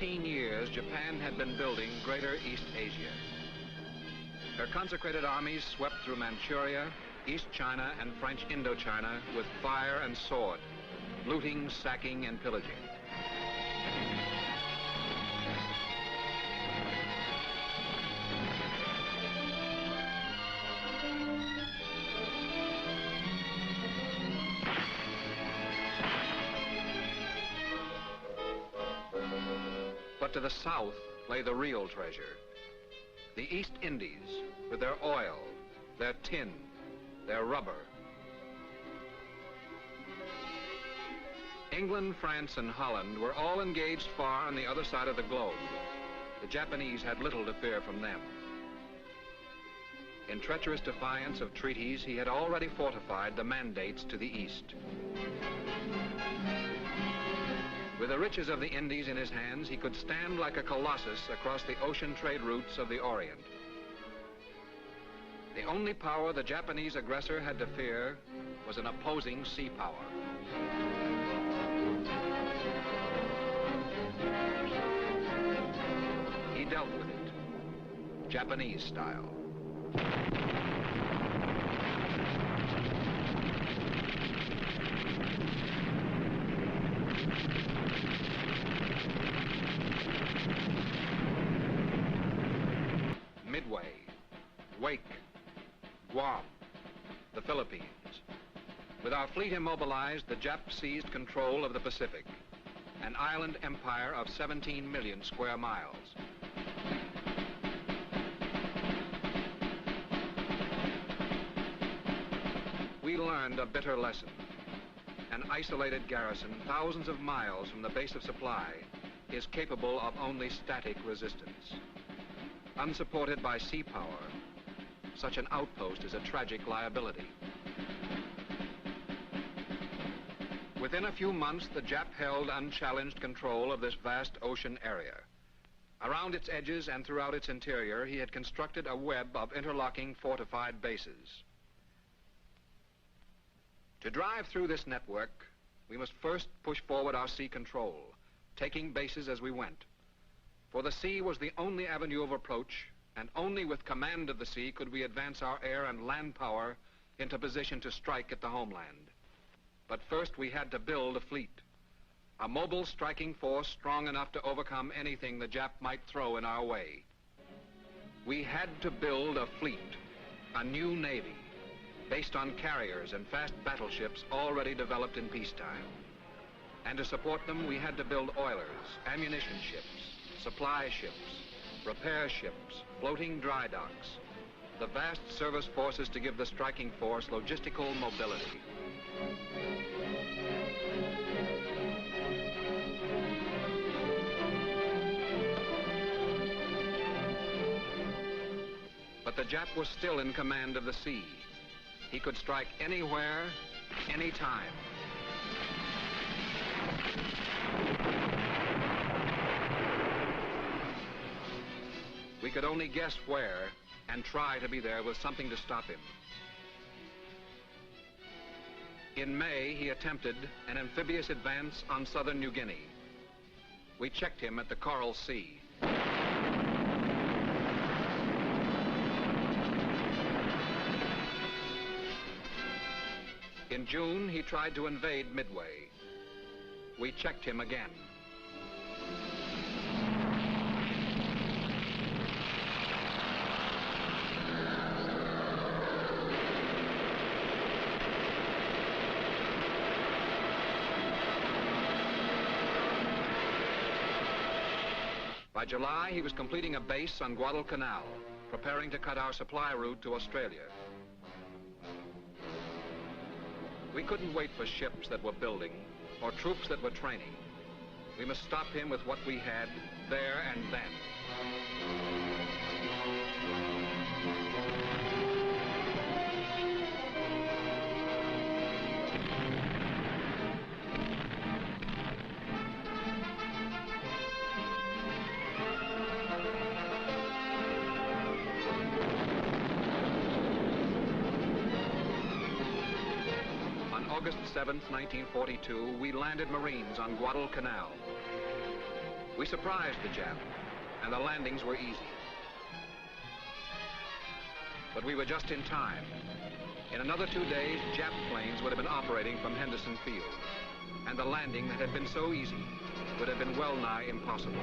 15 years, Japan had been building Greater East Asia. Her consecrated armies swept through Manchuria, East China, and French Indochina with fire and sword, looting, sacking, and pillaging. But to the south lay the real treasure. The East Indies, with their oil, their tin, their rubber. England, France, and Holland were all engaged far on the other side of the globe. The Japanese had little to fear from them. In treacherous defiance of treaties, he had already fortified the mandates to the east. With the riches of the Indies in his hands, he could stand like a colossus across the ocean trade routes of the Orient. The only power the Japanese aggressor had to fear was an opposing sea power. He dealt with it, Japanese style. Midway, Wake, Guam, the Philippines. With our fleet immobilized, the Japs seized control of the Pacific, an island empire of 17 million square miles. We learned a bitter lesson. An isolated garrison thousands of miles from the base of supply is capable of only static resistance. Unsupported by sea power, such an outpost is a tragic liability. Within a few months, the Jap held unchallenged control of this vast ocean area. Around its edges and throughout its interior, he had constructed a web of interlocking fortified bases. To drive through this network, we must first push forward our sea control, taking bases as we went. For the sea was the only avenue of approach, and only with command of the sea could we advance our air and land power into position to strike at the homeland. But first we had to build a fleet, a mobile striking force strong enough to overcome anything the Jap might throw in our way. We had to build a fleet, a new navy, based on carriers and fast battleships already developed in peacetime. And to support them, we had to build oilers, ammunition ships, supply ships, repair ships, floating dry docks, the vast service forces to give the striking force logistical mobility. But the Jap was still in command of the sea. He could strike anywhere, anytime. We could only guess where and try to be there with something to stop him. In May, he attempted an amphibious advance on southern New Guinea. We checked him at the Coral Sea. In June, he tried to invade Midway. We checked him again. By July, he was completing a base on Guadalcanal, preparing to cut our supply route to Australia. We couldn't wait for ships that were building or troops that were training. We must stop him with what we had there and then. August 7th, 1942, we landed Marines on Guadalcanal. We surprised the Jap, and the landings were easy. But we were just in time. In another 2 days, Jap planes would have been operating from Henderson Field, and the landing that had been so easy would have been well nigh impossible.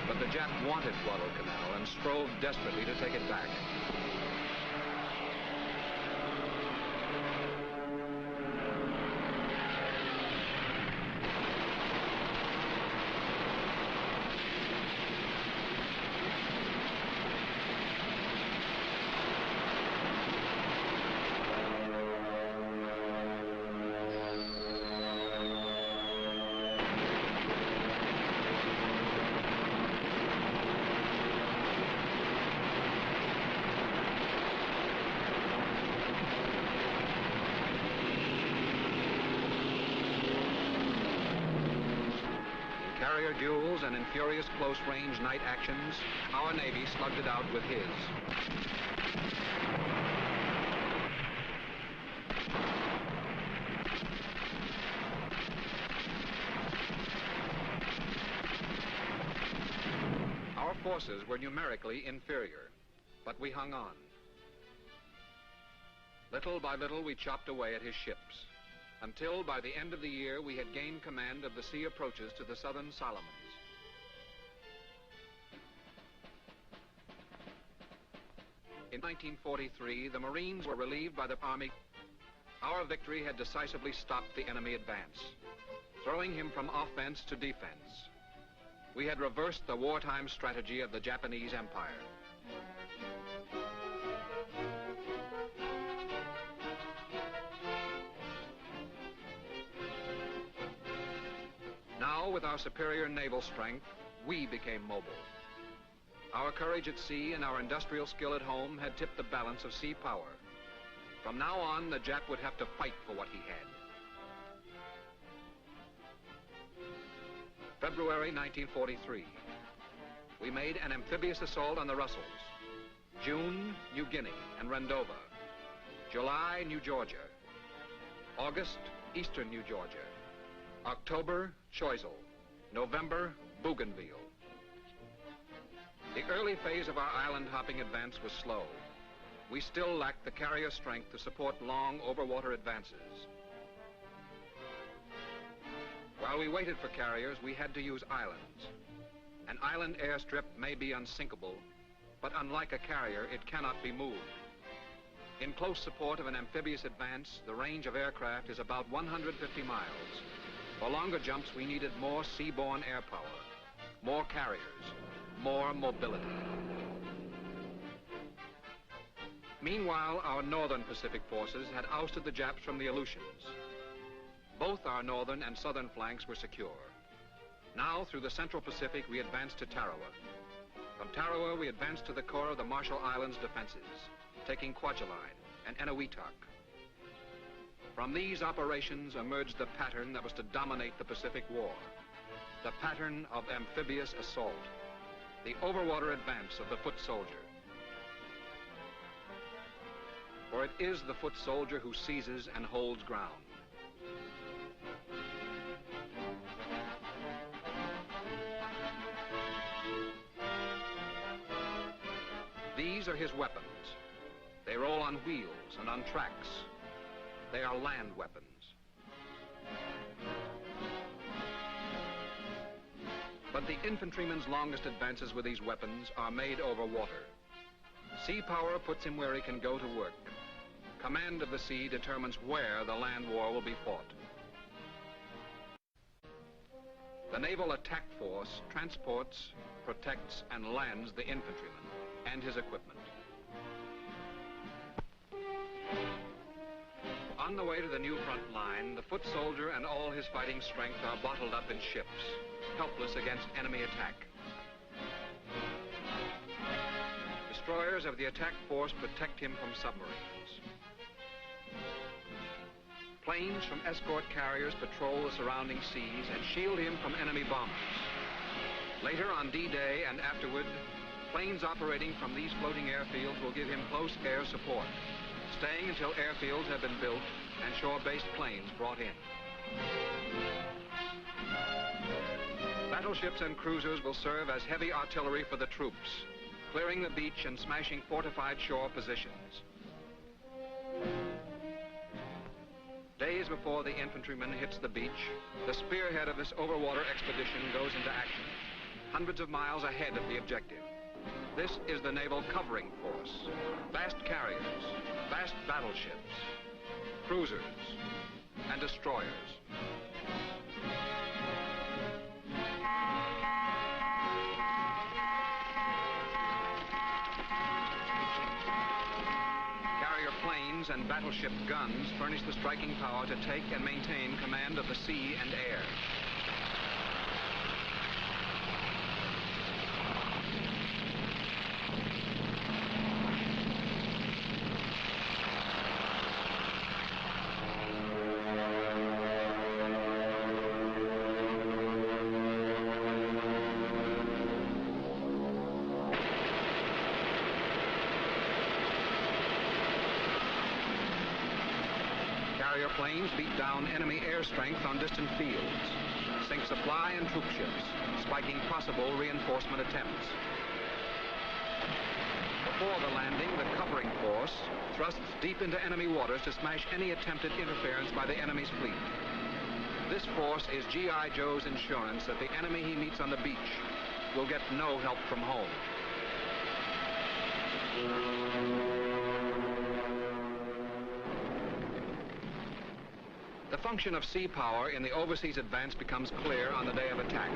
But the Jap wanted Guadalcanal and strove desperately to take it back. Carrier duels and in furious close-range night actions, our Navy slugged it out with his. Our forces were numerically inferior, but we hung on. Little by little, we chopped away at his ships, until by the end of the year we had gained command of the sea approaches to the southern Solomons. In 1943, the Marines were relieved by the Army. Our victory had decisively stopped the enemy advance, throwing him from offense to defense. We had reversed the wartime strategy of the Japanese Empire. Now, with our superior naval strength, we became mobile. Our courage at sea and our industrial skill at home had tipped the balance of sea power. From now on, the Jap would have to fight for what he had. February 1943. We made an amphibious assault on the Russells. June, New Guinea and Rendova. July, New Georgia. August, eastern New Georgia. October, Choiseul. November, Bougainville. The early phase of our island-hopping advance was slow. We still lacked the carrier strength to support long overwater advances. While we waited for carriers, we had to use islands. An island airstrip may be unsinkable, but unlike a carrier, it cannot be moved. In close support of an amphibious advance, the range of aircraft is about 150 miles. For longer jumps, we needed more seaborne air power, more carriers, more mobility. Meanwhile, our northern Pacific forces had ousted the Japs from the Aleutians. Both our northern and southern flanks were secure. Now, through the Central Pacific, we advanced to Tarawa. From Tarawa, we advanced to the core of the Marshall Islands defenses, taking Kwajalein and Eniwetok. From these operations emerged the pattern that was to dominate the Pacific War, the pattern of amphibious assault, the overwater advance of the foot soldier. For it is the foot soldier who seizes and holds ground. These are his weapons. They roll on wheels and on tracks. They are land weapons. But the infantryman's longest advances with these weapons are made over water. Sea power puts him where he can go to work. Command of the sea determines where the land war will be fought. The Naval Attack Force transports, protects, and lands the infantryman and his equipment. On the way to the new front line, the foot soldier and all his fighting strength are bottled up in ships, helpless against enemy attack. Destroyers of the attack force protect him from submarines. Planes from escort carriers patrol the surrounding seas and shield him from enemy bombers. Later on D-Day and afterward, planes operating from these floating airfields will give him close air support, staying until airfields have been built and shore-based planes brought in. Battleships and cruisers will serve as heavy artillery for the troops, clearing the beach and smashing fortified shore positions. Days before the infantryman hits the beach, the spearhead of this overwater expedition goes into action, hundreds of miles ahead of the objective. This is the Naval Covering Force. Vast carriers, vast battleships, cruisers, and destroyers. Carrier planes and battleship guns furnish the striking power to take and maintain command of the sea and air. Carrier planes beat down enemy air strength on distant fields, sink supply and troop ships, spiking possible reinforcement attempts. Before the landing, the covering force thrusts deep into enemy waters to smash any attempted interference by the enemy's fleet. This force is G.I. Joe's insurance that the enemy he meets on the beach will get no help from home. The function of sea power in the overseas advance becomes clear on the day of attack.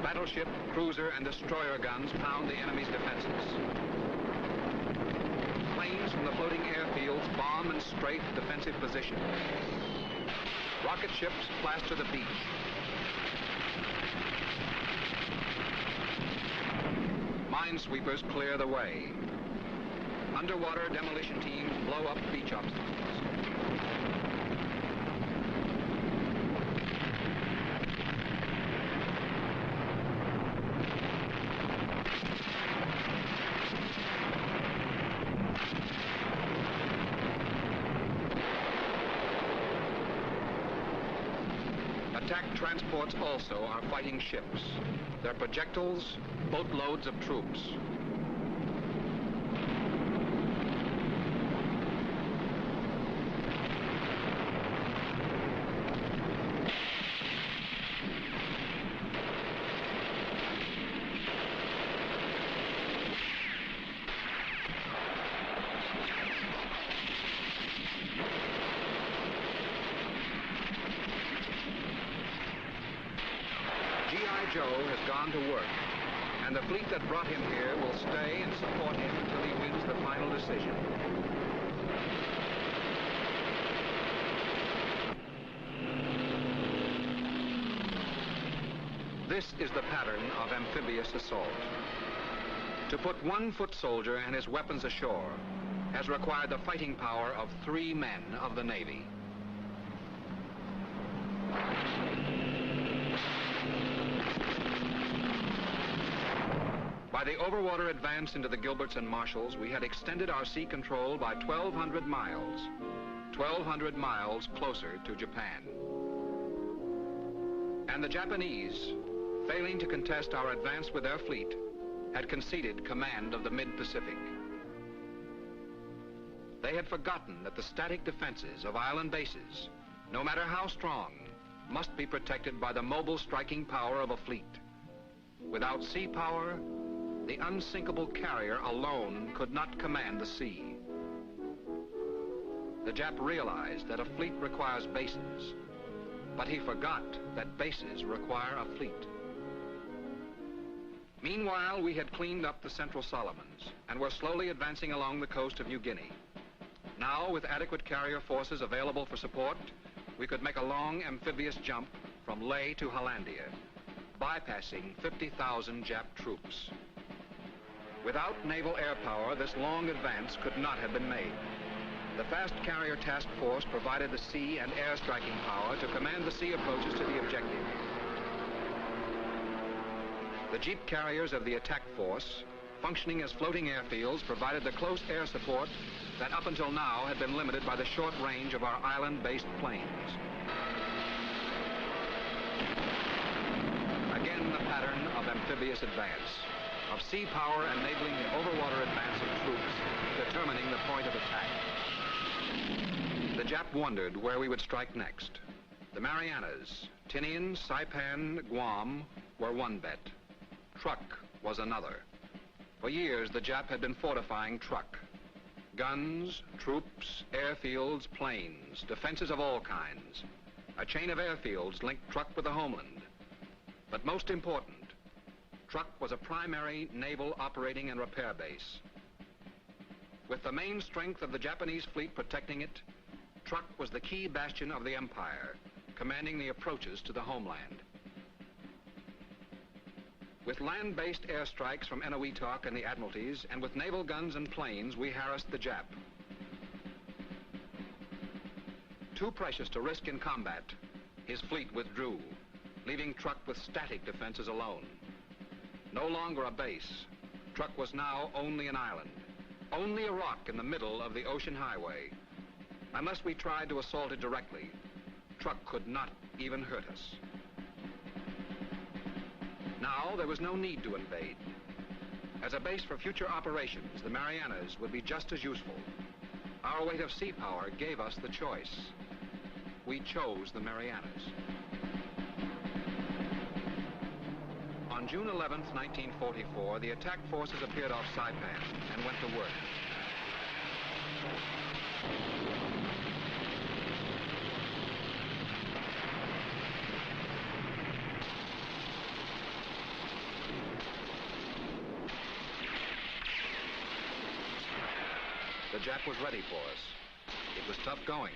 Battleship, cruiser, and destroyer guns pound the enemy's defenses. Planes from the floating airfields bomb and strafe defensive positions. Rocket ships plaster the beach. Minesweepers clear the way. Underwater demolition teams blow up beach obstacles. Attack transports also are fighting ships. Their projectiles, boatloads of troops. G.I. Joe has gone to work, and the fleet that brought him here will stay and support him until he wins the final decision. This is the pattern of amphibious assault. To put one foot soldier and his weapons ashore has required the fighting power of 3 men of the Navy. By the overwater advance into the Gilberts and Marshalls, we had extended our sea control by 1,200 miles. 1,200 miles closer to Japan. And the Japanese, failing to contest our advance with their fleet, had conceded command of the mid-Pacific. They had forgotten that the static defenses of island bases, no matter how strong, must be protected by the mobile striking power of a fleet. Without sea power, the unsinkable carrier alone could not command the sea. The Jap realized that a fleet requires bases, but he forgot that bases require a fleet. Meanwhile, we had cleaned up the Central Solomons and were slowly advancing along the coast of New Guinea. Now, with adequate carrier forces available for support, we could make a long amphibious jump from Leh to Hollandia, bypassing 50,000 Jap troops. Without naval air power, this long advance could not have been made. The fast carrier task force provided the sea and air striking power to command the sea approaches to the objective. The jeep carriers of the attack force functioning as floating airfields, provided the close air support that up until now had been limited by the short range of our island-based planes. Again, the pattern of amphibious advance, of sea power enabling the overwater advance of troops, determining the point of attack. The Jap wondered where we would strike next. The Marianas, Tinian, Saipan, Guam were one bet. Truk was another. For years, the Jap had been fortifying Truk. Guns, troops, airfields, planes, defenses of all kinds. A chain of airfields linked Truk with the homeland. But most important, Truk was a primary naval operating and repair base. With the main strength of the Japanese fleet protecting it, Truk was the key bastion of the empire, commanding the approaches to the homeland. With land-based airstrikes from Eniwetok and the Admiralties, and with naval guns and planes, we harassed the Jap. Too precious to risk in combat, his fleet withdrew, leaving Truk with static defenses alone. No longer a base, Truk was now only an island, only a rock in the middle of the ocean highway. Unless we tried to assault it directly, Truk could not even hurt us. Now, there was no need to invade. As a base for future operations, the Marianas would be just as useful. Our weight of sea power gave us the choice. We chose the Marianas. On June 11th, 1944, the attack forces appeared off Saipan and went to work. The Jap was ready for us. It was tough going.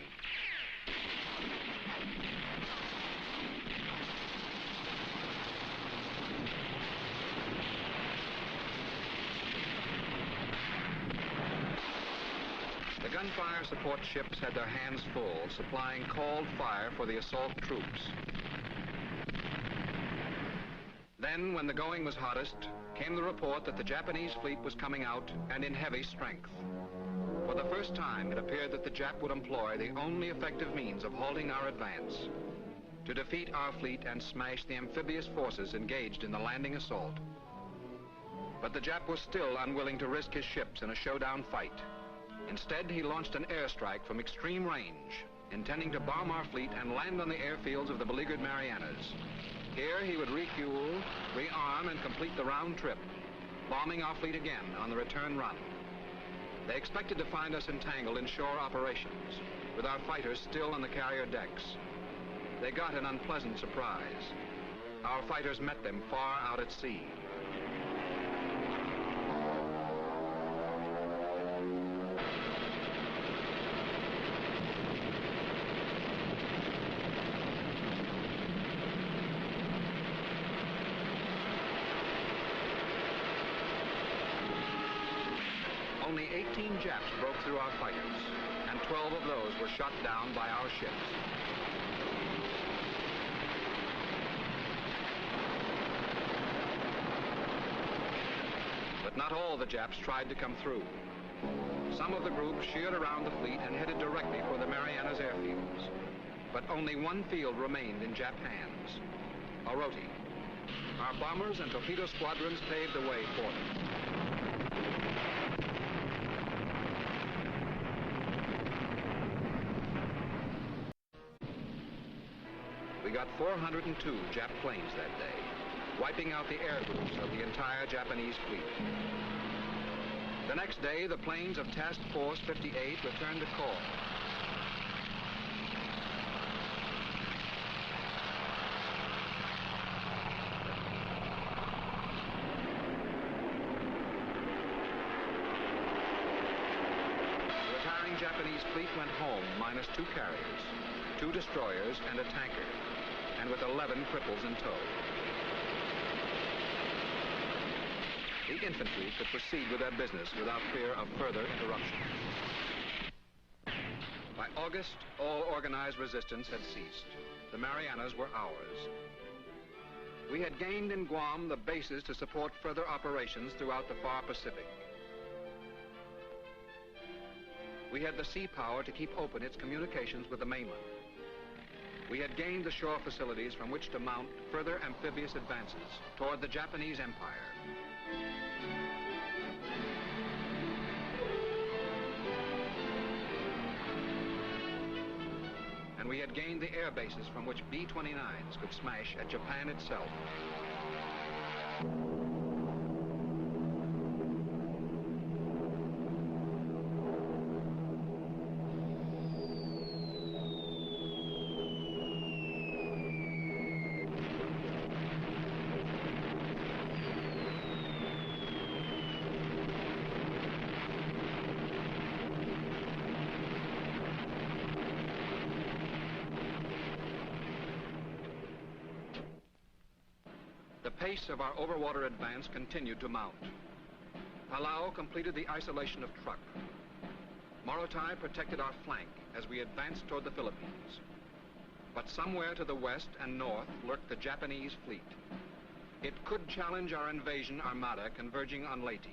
The gunfire support ships had their hands full, supplying called fire for the assault troops. Then, when the going was hottest, came the report that the Japanese fleet was coming out and in heavy strength. For the first time, it appeared that the Jap would employ the only effective means of halting our advance, to defeat our fleet and smash the amphibious forces engaged in the landing assault. But the Jap was still unwilling to risk his ships in a showdown fight. Instead, he launched an airstrike from extreme range, intending to bomb our fleet and land on the airfields of the beleaguered Marianas. Here, he would refuel, rearm, and complete the round trip, bombing our fleet again on the return run. They expected to find us entangled in shore operations, with our fighters still on the carrier decks. They got an unpleasant surprise. Our fighters met them far out at sea. Only 18 Japs broke through our fighters, and 12 of those were shot down by our ships. But not all the Japs tried to come through. Some of the group sheared around the fleet and headed directly for the Marianas airfields. But only one field remained in Jap hands, Oroti. Our bombers and torpedo squadrons paved the way for them. We got 402 Jap planes that day, wiping out the air groups of the entire Japanese fleet. The next day, the planes of Task Force 58 returned to Corps. The retiring Japanese fleet went home minus 2 carriers, 2 destroyers, and a tanker, and with 11 cripples in tow. The infantry could proceed with their business without fear of further interruption. By August, all organized resistance had ceased. The Marianas were ours. We had gained in Guam the bases to support further operations throughout the far Pacific. We had the sea power to keep open its communications with the mainland. We had gained the shore facilities from which to mount further amphibious advances toward the Japanese Empire. And we had gained the air bases from which B-29s could smash at Japan itself. The pace of our overwater advance continued to mount. Palau completed the isolation of Truk. Morotai protected our flank as we advanced toward the Philippines. But somewhere to the west and north lurked the Japanese fleet. It could challenge our invasion armada converging on Leyte.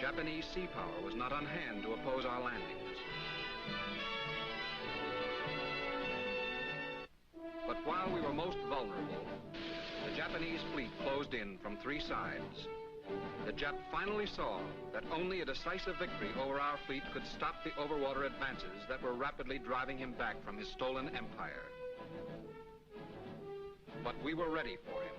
Japanese sea power was not on hand to oppose our landings. But while we were most vulnerable, the Japanese fleet closed in from three sides. The Jap finally saw that only a decisive victory over our fleet could stop the overwater advances that were rapidly driving him back from his stolen empire. But we were ready for him.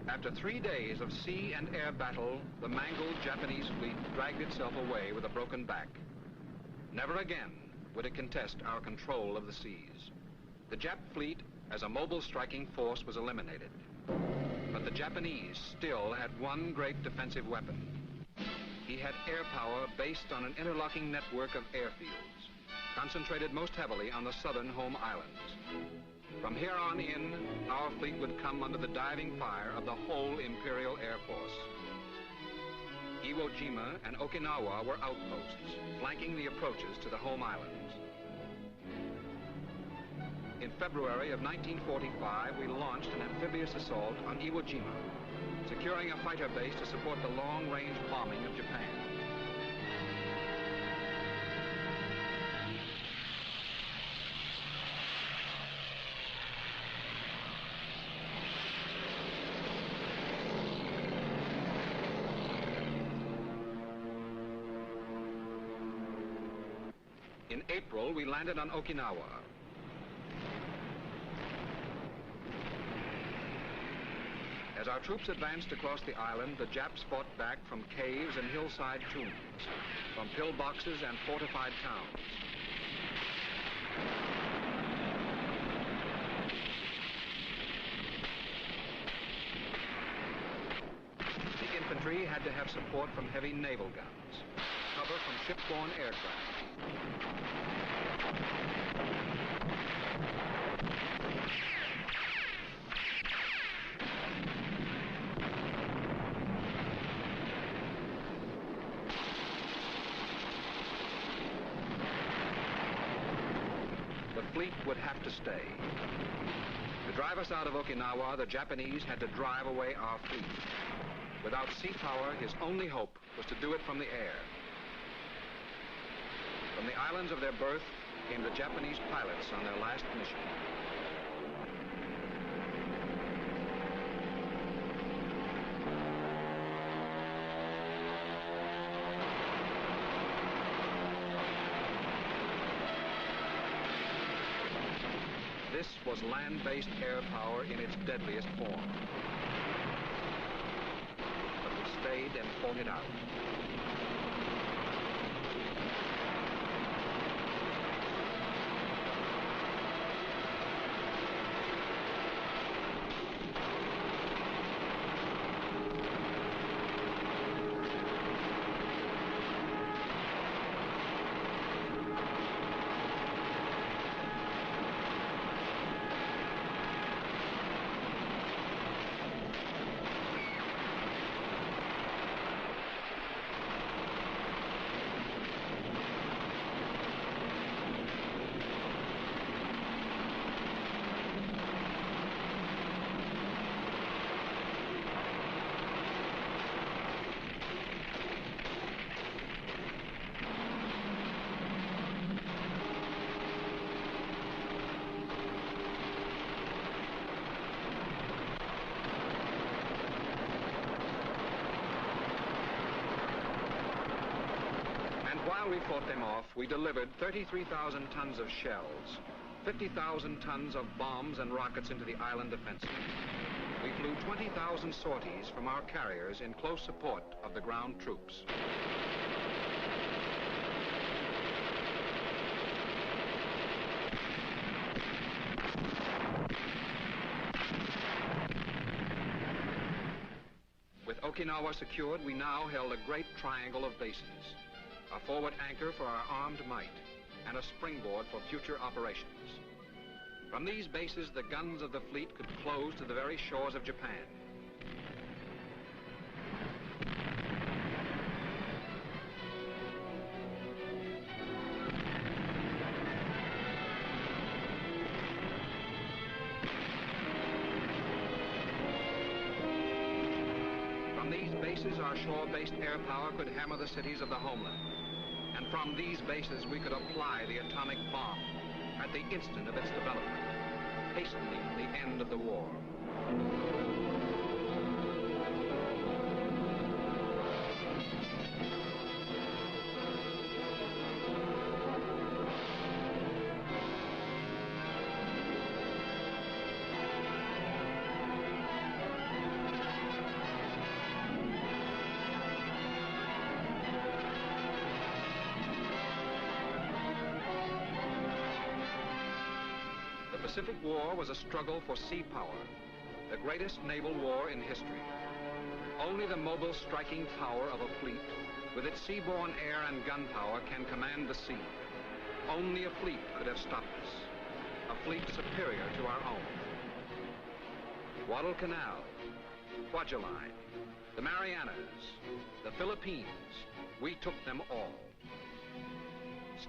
After 3 days of sea and air battle, the mangled Japanese fleet dragged itself away with a broken back. Never again would it contest our control of the seas. The Jap fleet, as a mobile striking force, was eliminated. But the Japanese still had one great defensive weapon. He had air power based on an interlocking network of airfields, concentrated most heavily on the southern home islands. From here on in, our fleet would come under the diving fire of the whole Imperial Air Force. Iwo Jima and Okinawa were outposts, flanking the approaches to the home islands. In February of 1945, we launched an amphibious assault on Iwo Jima, securing a fighter base to support the long-range bombing of Japan. In April, we landed on Okinawa. As our troops advanced across the island, the Japs fought back from caves and hillside tombs, from pillboxes and fortified towns. The infantry had to have support from heavy naval guns, cover from shipborne aircraft. The fleet would have to stay. To drive us out of Okinawa, the Japanese had to drive away our fleet. Without sea power, his only hope was to do it from the air. From the islands of their birth came the Japanese pilots on their last mission. was land-based air power in its deadliest form. But we stayed and fought it out. While we fought them off, we delivered 33,000 tons of shells, 50,000 tons of bombs and rockets into the island defenses. We flew 20,000 sorties from our carriers in close support of the ground troops. With Okinawa secured, we now held a great triangle of bases. A forward anchor for our armed might, and a springboard for future operations. From these bases, the guns of the fleet could close to the very shores of Japan. From these bases, our shore-based air power could hammer the cities of the homeland. And from these bases, we could apply the atomic bomb at the instant of its development, hastening the end of the war. The Pacific War was a struggle for sea power, the greatest naval war in history. Only the mobile striking power of a fleet, with its seaborne air and gun power, can command the sea. Only a fleet could have stopped us, a fleet superior to our own. Guadalcanal, Kwajalein, the Marianas, the Philippines, we took them all.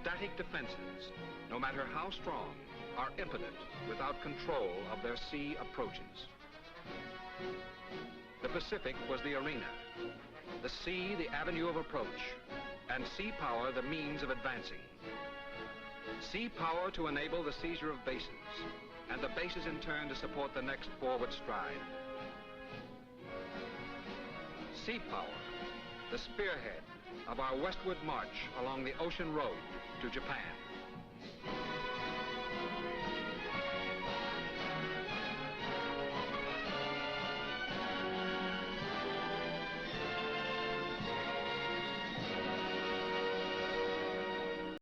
Static defenses, no matter how strong, are impotent without control of their sea approaches. The Pacific was the arena, the sea the avenue of approach, and sea power the means of advancing. Sea power to enable the seizure of bases, and the bases in turn to support the next forward stride. Sea power, the spearhead of our westward march along the ocean road to Japan.